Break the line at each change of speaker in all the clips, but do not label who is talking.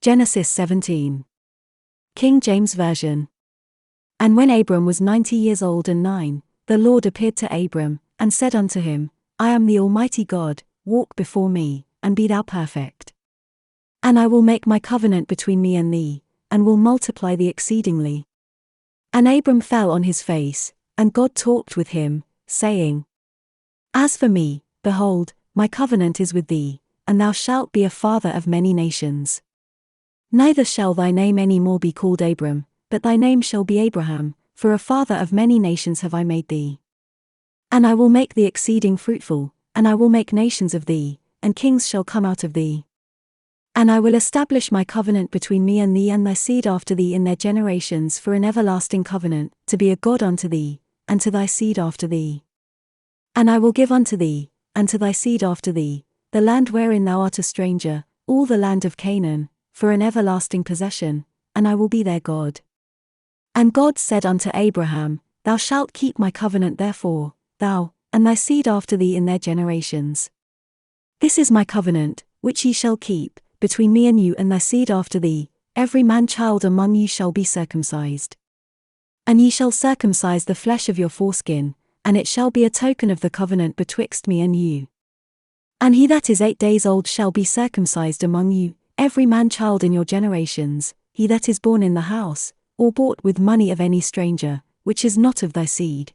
Genesis 17. King James Version. And when Abram was 90 years old and 9, the Lord appeared to Abram, and said unto him, I am the Almighty God, walk before me, and be thou perfect. And I will make my covenant between me and thee, and will multiply thee exceedingly. And Abram fell on his face, and God talked with him, saying, As for me, behold, my covenant is with thee, and thou shalt be a father of many nations. Neither shall thy name any more be called Abram, but thy name shall be Abraham, for a father of many nations have I made thee. And I will make thee exceeding fruitful, and I will make nations of thee, and kings shall come out of thee. And I will establish my covenant between me and thee and thy seed after thee in their generations for an everlasting covenant, to be a God unto thee, and to thy seed after thee. And I will give unto thee, and to thy seed after thee, the land wherein thou art a stranger, all the land of Canaan, for an everlasting possession, and I will be their God. And God said unto Abraham, Thou shalt keep my covenant therefore, thou, and thy seed after thee in their generations. This is my covenant, which ye shall keep, between me and you and thy seed after thee, every man-child among you shall be circumcised. And ye shall circumcise the flesh of your foreskin, and it shall be a token of the covenant betwixt me and you. And he that is 8 days old shall be circumcised among you, every man-child in your generations, he that is born in the house, or bought with money of any stranger, which is not of thy seed.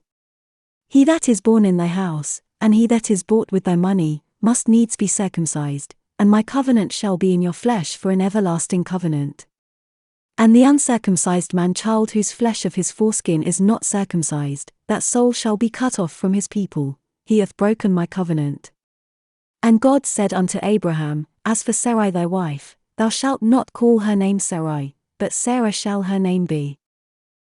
He that is born in thy house, and he that is bought with thy money, must needs be circumcised, and my covenant shall be in your flesh for an everlasting covenant. And the uncircumcised man-child whose flesh of his foreskin is not circumcised, that soul shall be cut off from his people, he hath broken my covenant. And God said unto Abraham, As for Sarai thy wife, thou shalt not call her name Sarai, but Sarah shall her name be.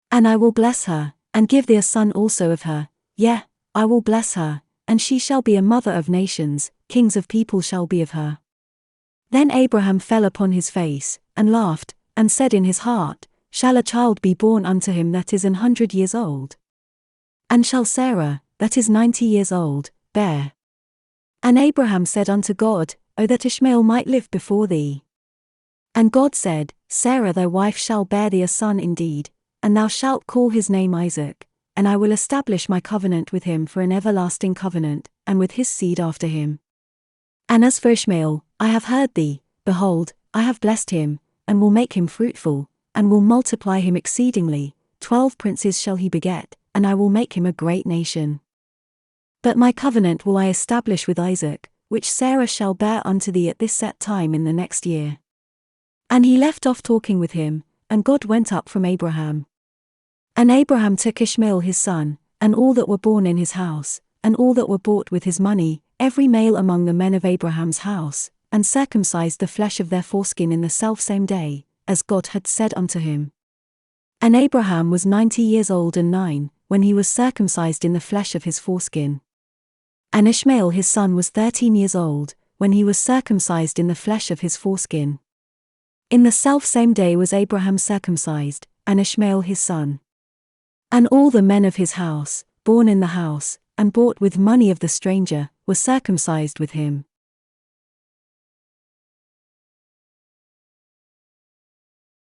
And I will bless her, and give thee a son also of her, yea, I will bless her, and she shall be a mother of nations, kings of people shall be of her. Then Abraham fell upon his face, and laughed, and said in his heart, Shall a child be born unto him that is 100 years old? And shall Sarah, that is 90 years old, bear? And Abraham said unto God, O that Ishmael might live before thee. And God said, Sarah thy wife shall bear thee a son indeed, and thou shalt call his name Isaac, and I will establish my covenant with him for an everlasting covenant, and with his seed after him. And as for Ishmael, I have heard thee, behold, I have blessed him, and will make him fruitful, and will multiply him exceedingly, 12 princes shall he beget, and I will make him a great nation. But my covenant will I establish with Isaac, which Sarah shall bear unto thee at this set time in the next year. And he left off talking with him, and God went up from Abraham. And Abraham took Ishmael his son, and all that were born in his house, and all that were bought with his money, every male among the men of Abraham's house, and circumcised the flesh of their foreskin in the selfsame day, as God had said unto him. And Abraham was 90 years old and 9, when he was circumcised in the flesh of his foreskin. And Ishmael his son was 13 years old, when he was circumcised in the flesh of his foreskin. In the selfsame day was Abraham circumcised, and Ishmael his son. And all the men of his house, born in the house, and bought with money of the stranger, were circumcised with him.